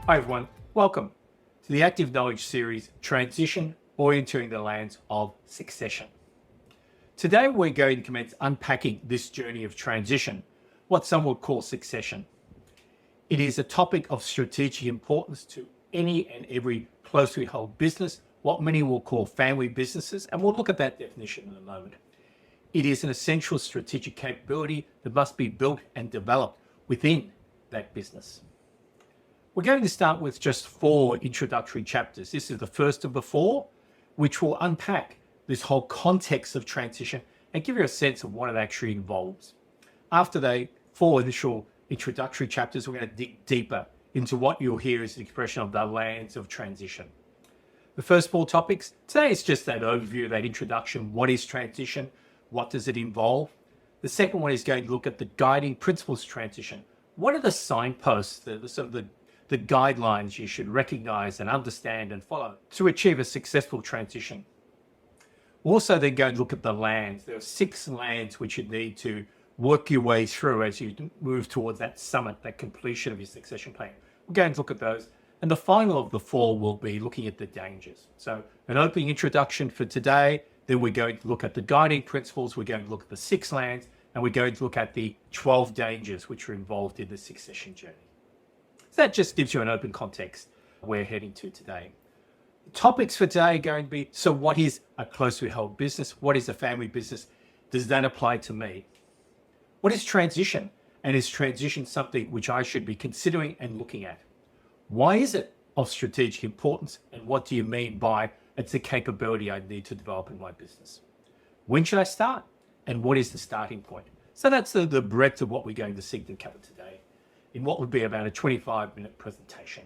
Hi everyone, welcome to the Active Knowledge series, Transition, Orienteering the Lands of Succession. Today we're going to commence unpacking this journey of transition, what some would call succession. It is a topic of strategic importance to any and every closely held business, what many will call family businesses, and we'll look at that definition in a moment. It is an essential strategic capability that must be built and developed within that business. We're going to start with just 4 introductory chapters. This is the first of the 4, which will unpack this whole context of transition and give you a sense of what it actually involves. After the 4 initial introductory chapters, we're going to dig deeper into what you'll hear as the expression of the lands of transition. The first 4 topics, today is just that overview, that introduction. What is transition? What does it involve? The second one is going to look at the guiding principles of transition. What are the signposts, the guidelines you should recognize and understand and follow to achieve a successful transition? We're also then going to look at the lands. There are 6 lands which you need to work your way through as you move towards that summit, that completion of your succession plan. We're going to look at those. And the final of the 4 will be looking at the dangers. So an opening introduction for today, then we're going to look at the guiding principles, we're going to look at the 6 lands, and we're going to look at the 12 dangers which are involved in the succession journey. So that just gives you an open context we're heading to today. The topics for today are going to be, so what is a closely held business? What is a family business? Does that apply to me? What is transition? And is transition something which I should be considering and looking at? Why is it of strategic importance? And what do you mean by it's a capability I need to develop in my business? When should I start? And what is the starting point? So that's the breadth of what we're going to seek to cover today in what would be about a 25-minute presentation.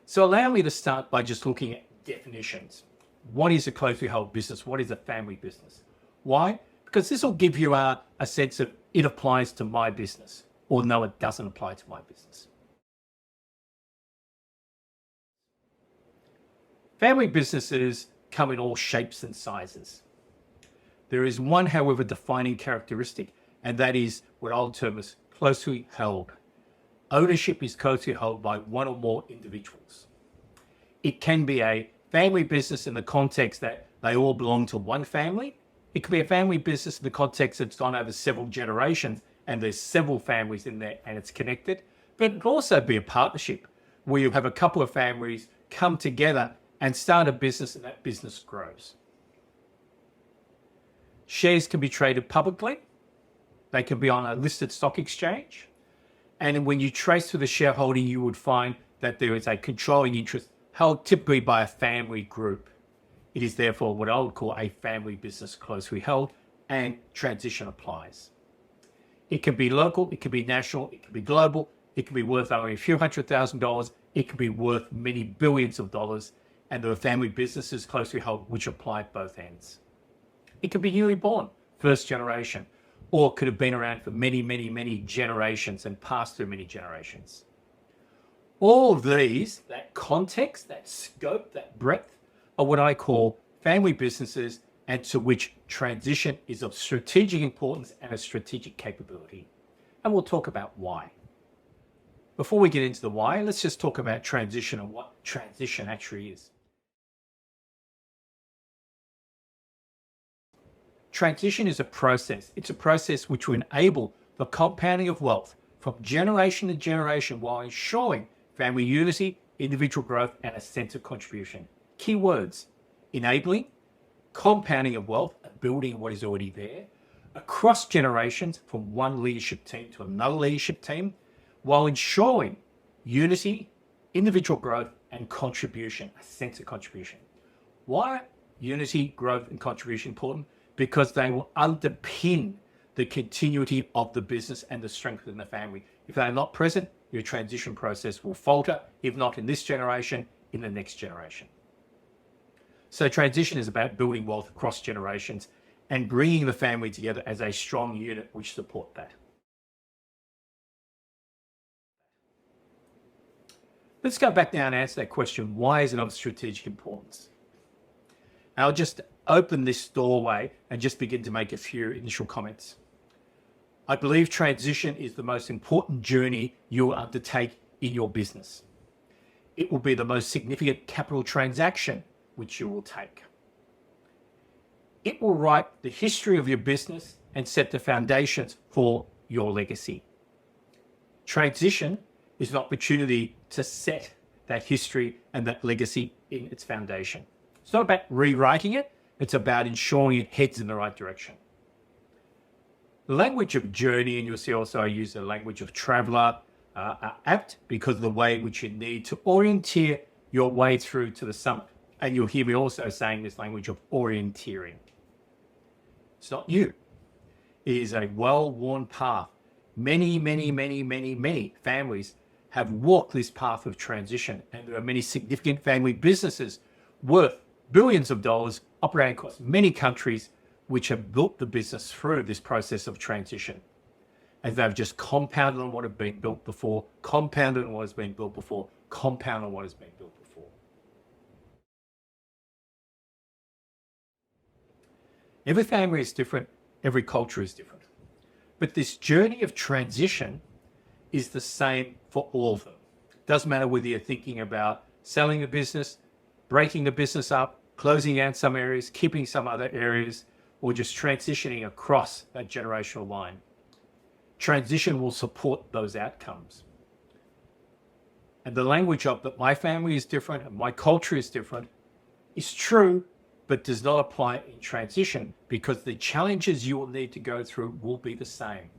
So allow me to start by just looking at definitions. What is a closely held business? What is a family business? Why? Because this will give you a sense of it applies to my business, or no, it doesn't apply to my business. Family businesses come in all shapes and sizes. There is one, however, defining characteristic, and that is what I'll term as closely held. Ownership is closely held by one or more individuals. It can be a family business in the context that they all belong to one family. It could be a family business in the context that's gone over several generations and there's several families in there and it's connected. But it could also be a partnership where you have a couple of families come together and start a business and that business grows. Shares can be traded publicly. They can be on a listed stock exchange. And when you trace through the shareholding, you would find that there is a controlling interest held typically by a family group. It is therefore what I would call a family business closely held, and transition applies. It can be local, it can be national, it can be global, it can be worth only a few $100,000, it can be worth many billions of dollars, and there are family businesses closely held which apply at both ends. It could be newly born, first generation, or could have been around for many, many, many generations and passed through many generations. All of these, that context, that scope, that breadth, are what I call family businesses, and to which transition is of strategic importance and a strategic capability. And we'll talk about why. Before we get into the why, let's just talk about transition and what transition actually is. Transition is a process. It's a process which will enable the compounding of wealth from generation to generation while ensuring family unity, individual growth, and a sense of contribution. Key words: enabling, compounding of wealth, and building what is already there, across generations from one leadership team to another leadership team, while ensuring unity, individual growth, and contribution, a sense of contribution. Why are unity, growth, and contribution important? Because they will underpin the continuity of the business and the strength in the family. If they're not present, your transition process will falter, if not in this generation, in the next generation. So transition is about building wealth across generations and bringing the family together as a strong unit which support that. Let's go back now and answer that question, why is it of strategic importance? I'll just open this doorway and just begin to make a few initial comments. I believe transition is the most important journey you will undertake in your business. It will be the most significant capital transaction which you will take. It will write the history of your business and set the foundations for your legacy. Transition is an opportunity to set that history and that legacy in its foundation. It's not about rewriting it, it's about ensuring it heads in the right direction. The language of journey, and you'll see also I use the language of traveler, are apt because of the way in which you need to orienteer your way through to the summit. And you'll hear me also saying this language of orienteering. It's not new. It is a well-worn path. Many families have walked this path of transition, and there are many significant family businesses worth billions of dollars operating across many countries which have built the business through this process of transition. And they've just compounded on what had been built before, compounded on what has been built before, compounded on what has been built before. Every family is different, every culture is different. But this journey of transition is the same for all of them. It doesn't matter whether you're thinking about selling a business, breaking the business up, closing down some areas, keeping some other areas, or just transitioning across that generational line. Transition will support those outcomes. And the language of that my family is different and my culture is different is true, but does not apply in transition because the challenges you will need to go through will be the same.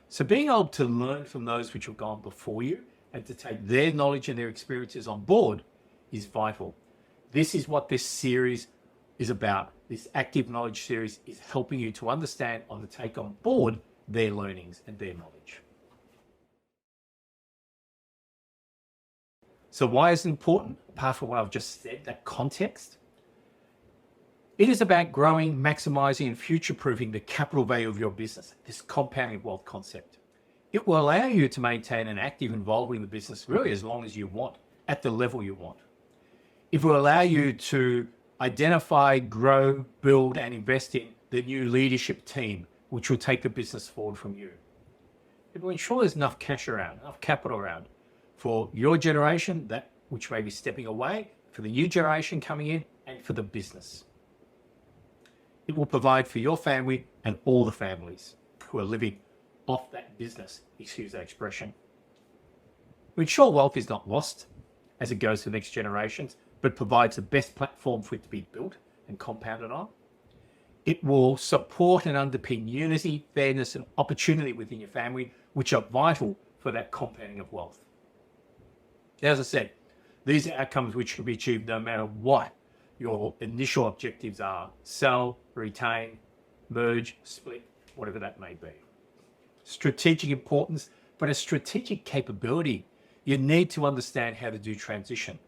So being able to learn from those which have gone before you and to take their knowledge and their experiences on board is vital. This is what this series is about. This active knowledge series is helping you to understand and to take on board their learnings and their knowledge. So why is it important? Apart from what I've just said, that context, it is about growing, maximizing, and future-proofing the capital value of your business, this compounding wealth concept. It will allow you to maintain an active involvement in the business really as long as you want, at the level you want. It will allow you to identify, grow, build, and invest in the new leadership team, which will take the business forward from you. It will ensure there's enough cash around, enough capital around for your generation, that which may be stepping away, for the new generation coming in, and for the business. It will provide for your family and all the families who are living off that business, excuse that expression. We ensure wealth is not lost as it goes to the next generations, but provides the best platform for it to be built and compounded on. It will support and underpin unity, fairness, and opportunity within your family, which are vital for that compounding of wealth. As I said, these are outcomes which can be achieved no matter what your initial objectives are: sell, retain, merge, split, whatever that may be. Strategic importance, but a strategic capability. You need to understand how to do transition.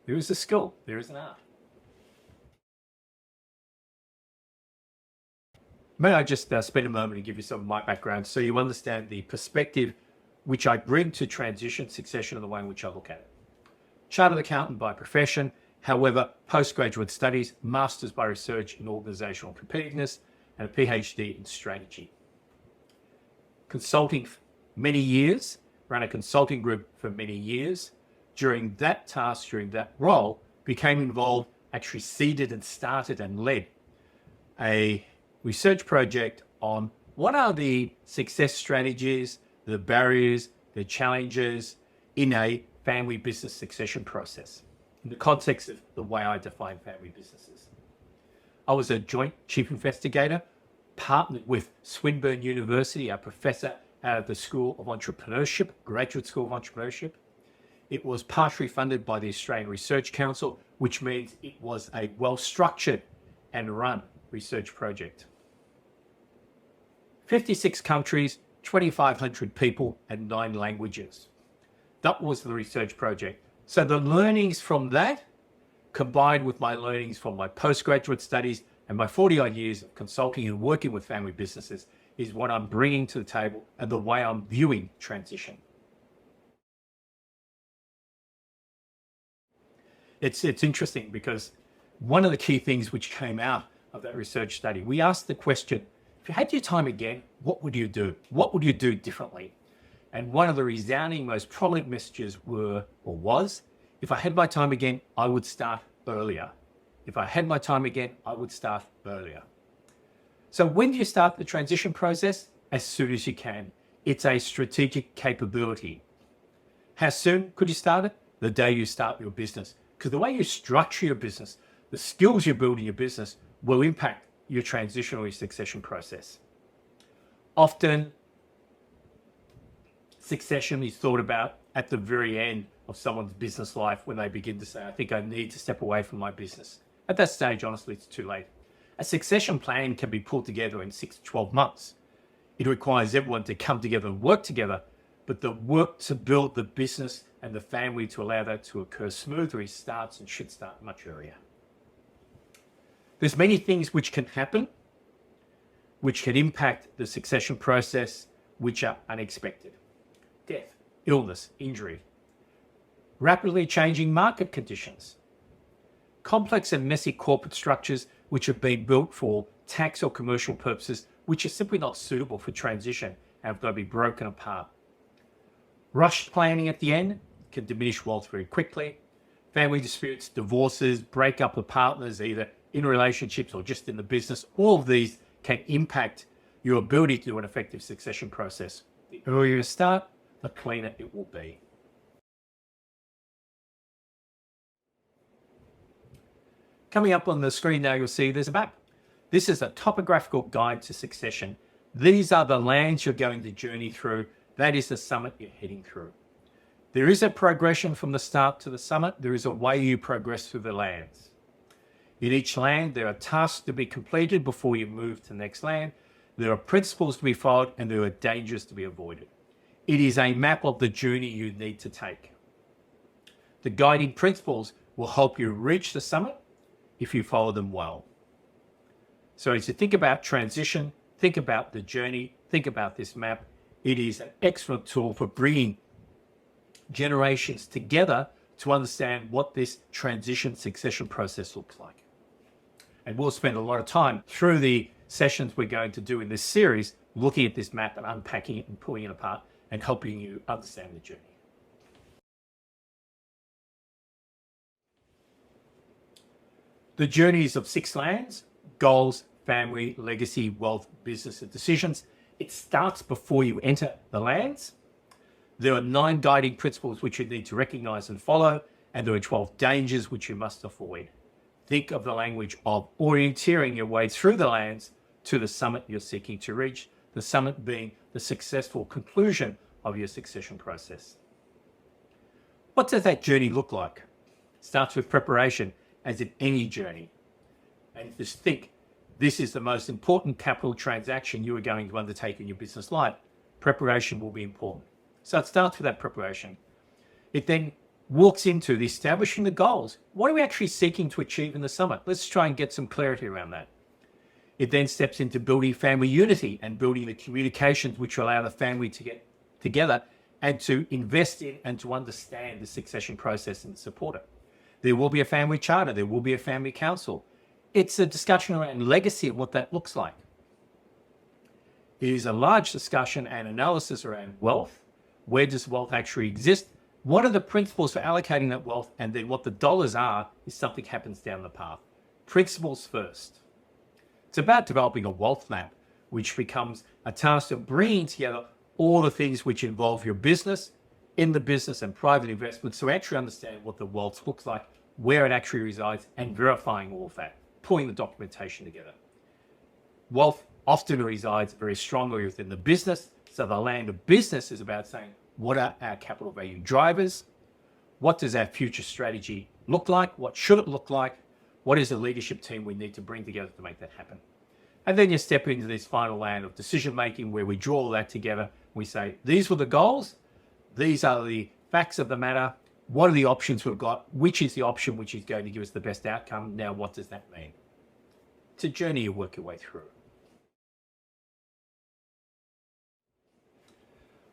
There is a skill, there is an art. May I just spend a moment and give you some of my background so you understand the perspective which I bring to transition, succession, and the way in which I look at it. Chartered accountant by profession, however, postgraduate studies, masters by research in organizational competitiveness, and a PhD in strategy. Consulting for many years, ran a consulting group for many years. During that task, during that role, became involved, actually seeded and started and led a research project on what are the success strategies, the barriers, the challenges in a family business succession process, in the context of the way I define family businesses. I was a joint chief investigator, partnered with Swinburne University, a professor out of the School of Entrepreneurship, Graduate School of Entrepreneurship. It was partially funded by the Australian Research Council, which means it was a well-structured and run research project. 56 countries, 2,500 people, and 9 languages. That was the research project. So the learnings from that, combined with my learnings from my postgraduate studies and my 40-odd years of consulting and working with family businesses, is what I'm bringing to the table and the way I'm viewing transition. It's interesting because one of the key things which came out of that research study, we asked the question, if you had your time again, what would you do? What would you do differently? And one of the resounding, most prominent messages was, if I had my time again, I would start earlier. If I had my time again, I would start earlier. So when do you start the transition process? As soon as you can. It's a strategic capability. How soon could you start it? The day you start your business. Because the way you structure your business, the skills you build in your business will impact your transition or your succession process. Often, succession is thought about at the very end of someone's business life when they begin to say, I think I need to step away from my business. At that stage, honestly, it's too late. A succession plan can be pulled together in 6 to 12 months. It requires everyone to come together and work together, but the work to build the business and the family to allow that to occur smoothly starts and should start much earlier. There's many things which can happen, which can impact the succession process, which are unexpected. Death, illness, injury, rapidly changing market conditions, complex and messy corporate structures which have been built for tax or commercial purposes, which are simply not suitable for transition and have got to be broken apart. Rushed planning at the end can diminish wealth very quickly. Family disputes, divorces, breakup of partners, either in relationships or just in the business, all of these can impact your ability to do an effective succession process. The earlier you start, the cleaner it will be. Coming up on the screen now, you'll see there's a map. This is a topographical guide to succession. These are the lands you're going to journey through. That is the summit you're heading through. There is a progression from the start to the summit. There is a way you progress through the lands. In each land, there are tasks to be completed before you move to the next land. There are principles to be followed and there are dangers to be avoided. It is a map of the journey you need to take. The guiding principles will help you reach the summit if you follow them well. So as you think about transition, think about the journey, think about this map. It is an excellent tool for bringing generations together to understand what this transition succession process looks like. And we'll spend a lot of time through the sessions we're going to do in this series, looking at this map and unpacking it and pulling it apart and helping you understand the journey. The journeys of 6 lands: goals, family, legacy, wealth, business, and decisions. It starts before you enter the lands. There are 9 guiding principles which you need to recognize and follow, and there are 12 dangers which you must avoid. Think of the language of orienteering your way through the lands to the summit you're seeking to reach, the summit being the successful conclusion of your succession process. What does that journey look like? It starts with preparation, as in any journey. And just think, this is the most important capital transaction you are going to undertake in your business life. Preparation will be important. So it starts with that preparation. It then walks into the establishing the goals. What are we actually seeking to achieve in the summit? Let's try and get some clarity around that. It then steps into building family unity and building the communications which allow the family to get together and to invest in and to understand the succession process and support it. There will be a family charter. There will be a family council. It's a discussion around legacy and what that looks like. It is a large discussion and analysis around wealth. Where does wealth actually exist? What are the principles for allocating that wealth? And then what the dollars are if something happens down the path. Principles first. It's about developing a wealth map, which becomes a task of bringing together all the things which involve your business, in the business and private investments, so actually understand what the wealth looks like, where it actually resides, and verifying all of that, pulling the documentation together. Wealth often resides very strongly within the business, so the land of business is about saying, what are our capital value drivers? What does our future strategy look like? What should it look like? What is the leadership team we need to bring together to make that happen? And then you step into this final land of decision making where we draw all that together. We say, these were the goals. These are the facts of the matter. What are the options we've got? Which is the option which is going to give us the best outcome? Now, what does that mean? It's a journey you work your way through.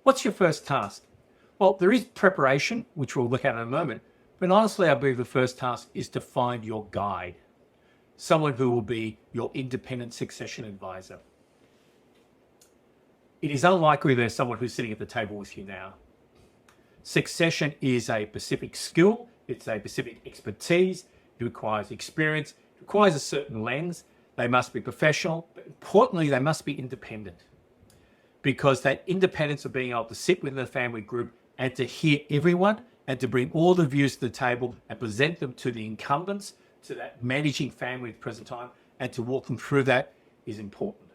What's your first task? Well, there is preparation, which we'll look at in a moment. But honestly, I believe the first task is to find your guide, someone who will be your independent succession advisor. it is unlikely there's someone who's sitting at the table with you now. Succession is a specific skill. It's a specific expertise. It requires experience. It requires a certain lens. They must be professional, but importantly, they must be independent. Because that independence of being able to sit within the family group and to hear everyone and to bring all the views to the table and present them to the incumbents, to that managing family at the present time, and to walk them through that is important.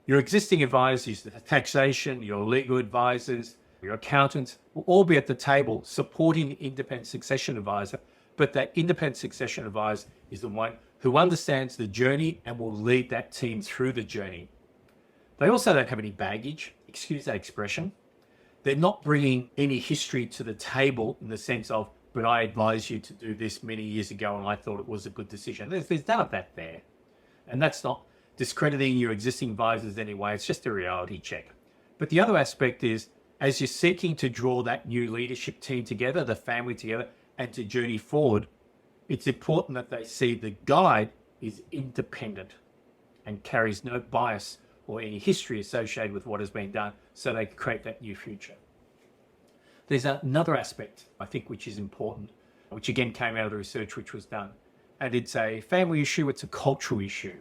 Your existing advisors, the taxation, your legal advisors, your accountants will all be at the table supporting the independent succession advisor, but that independent succession advisor is the one who understands the journey and will lead that team through the journey. They also don't have any baggage, excuse that expression. They're not bringing any history to the table in the sense of, but I advised you to do this many years ago and I thought it was a good decision. There's none of that there. And that's not discrediting your existing advisors anyway. It's just a reality check. But the other aspect is, as you're seeking to draw that new leadership team together, the family together, and to journey forward, it's important that they see the guide is independent and carries no bias or any history associated with what has been done, so they can create that new future. There's another aspect, I think, which is important, which again came out of the research which was done. And it's a family issue, it's a cultural issue.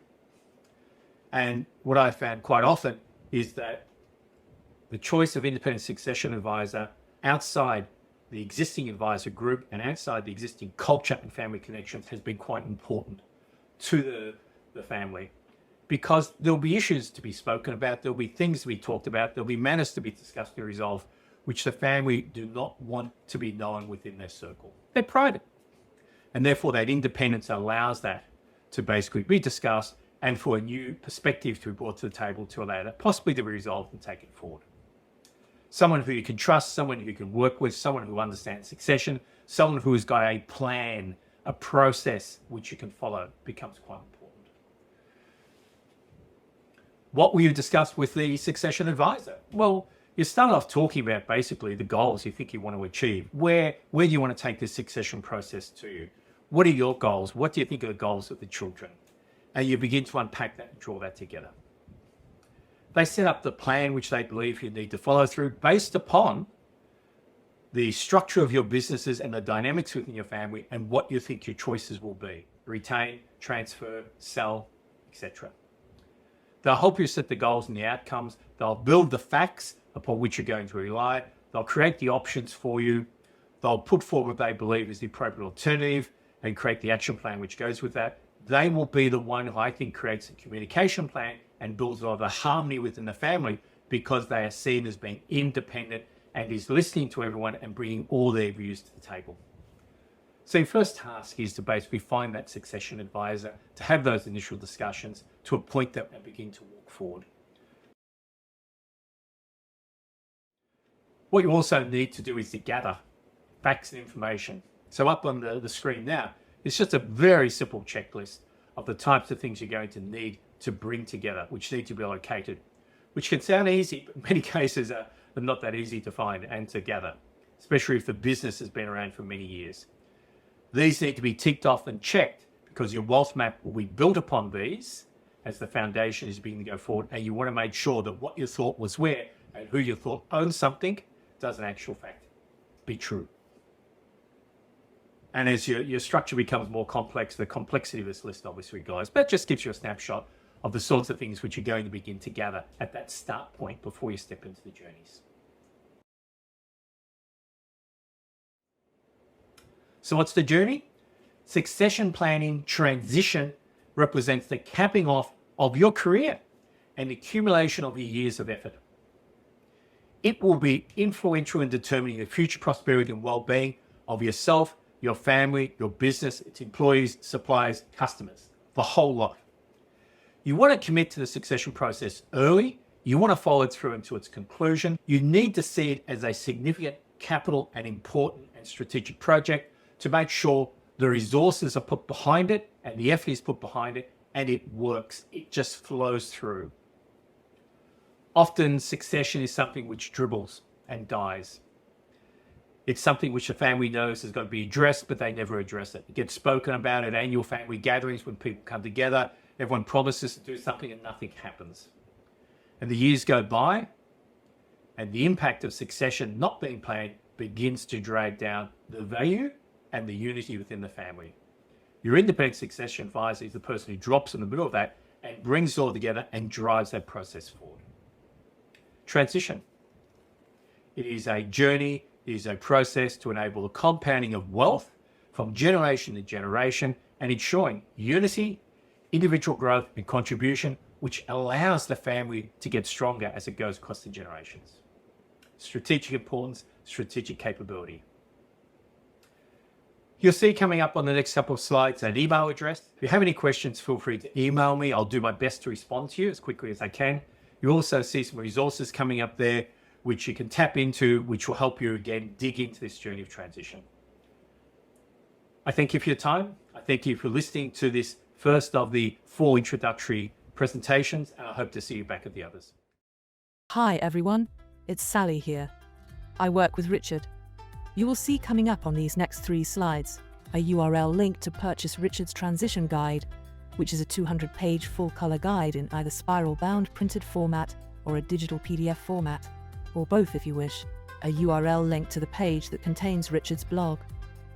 And what I found quite often is that the choice of independent succession advisor outside the existing advisor group and outside the existing culture and family connections has been quite important to the family. Because there'll be issues to be spoken about, there'll be things to be talked about, there'll be matters to be discussed and resolved, which the family do not want to be known within their circle. They're private. And therefore that independence allows that to basically be discussed and for a new perspective to be brought to the table to allow that possibly to be resolved and taken forward. Someone who you can trust, someone who you can work with, someone who understands succession, someone who has got a plan, a process which you can follow becomes quite important. What will you discuss with the succession advisor? Well, you start off talking about basically the goals you think you want to achieve. Where do you want to take this succession process to? What are your goals? What do you think are the goals of the children? And you begin to unpack that and draw that together. They set up the plan which they believe you need to follow through based upon the structure of your businesses and the dynamics within your family and what you think your choices will be. Retain, transfer, sell, etc. They'll help you set the goals and the outcomes. They'll build the facts upon which you're going to rely. They'll create the options for you. They'll put forward what they believe is the appropriate alternative and create the action plan which goes with that. They will be the one who I think creates a communication plan and builds a lot of the harmony within the family because they are seen as being independent and is listening to everyone and bringing all their views to the table. So your first task is to basically find that succession advisor, to have those initial discussions to a point that and begin to walk forward. What you also need to do is to gather facts and information. So up on the screen now, it's just a very simple checklist of the types of things you're going to need to bring together, which need to be located, which can sound easy, but in many cases are not that easy to find and to gather, especially if the business has been around for many years. These need to be ticked off and checked because your wealth map will be built upon these as the foundation is beginning to go forward, and you want to make sure that what you thought was where and who you thought owned something does in actual fact be true. And as your structure becomes more complex, the complexity of this list obviously grows, but it just gives you a snapshot of the sorts of things which you're going to begin to gather at that start point before you step into the journeys. So what's the journey? Succession planning transition represents the capping off of your career and the accumulation of your years of effort. It will be influential in determining the future prosperity and well-being of yourself, your family, your business, its employees, suppliers, customers, the whole lot. You want to commit to the succession process early. You want to follow it through into its conclusion. You need to see it as a significant capital and important and strategic project to make sure the resources are put behind it and the effort is put behind it and it works. It just flows through. Often succession is something which dribbles and dies. It's something which the family knows has got to be addressed, but they never address it. It gets spoken about at annual family gatherings when people come together. Everyone promises to do something and nothing happens. And the years go by, and the impact of succession not being planned begins to drag down the value and the unity within the family. Your independent succession advisor is the person who drops in the middle of that and brings it all together and drives that process forward. Transition. It is a journey, it is a process to enable the compounding of wealth from generation to generation and ensuring unity, individual growth and contribution, which allows the family to get stronger as it goes across the generations. Strategic importance, strategic capability. You'll see coming up on the next couple of slides an email address. If you have any questions, feel free to email me. I'll do my best to respond to you as quickly as I can. You'll also see some resources coming up there which you can tap into, which will help you again dig into this journey of transition. I thank you for your time. I thank you for listening to this first of the 4 introductory presentations, and I hope to see you back at the others. Hi everyone, it's Sally here. I work with Richard. You will see coming up on these next 3 slides a URL link to purchase Richard's transition guide, which is a 200-page full-color guide in either spiral-bound printed format or a digital PDF format, or both if you wish. A URL link to the page that contains Richard's blog,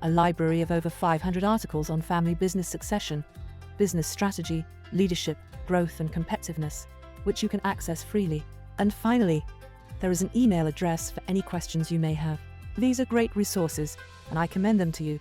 a library of over 500 articles on family business succession, business strategy, leadership, growth and competitiveness, which you can access freely. And finally, there is an email address for any questions you may have. These are great resources, and I commend them to you.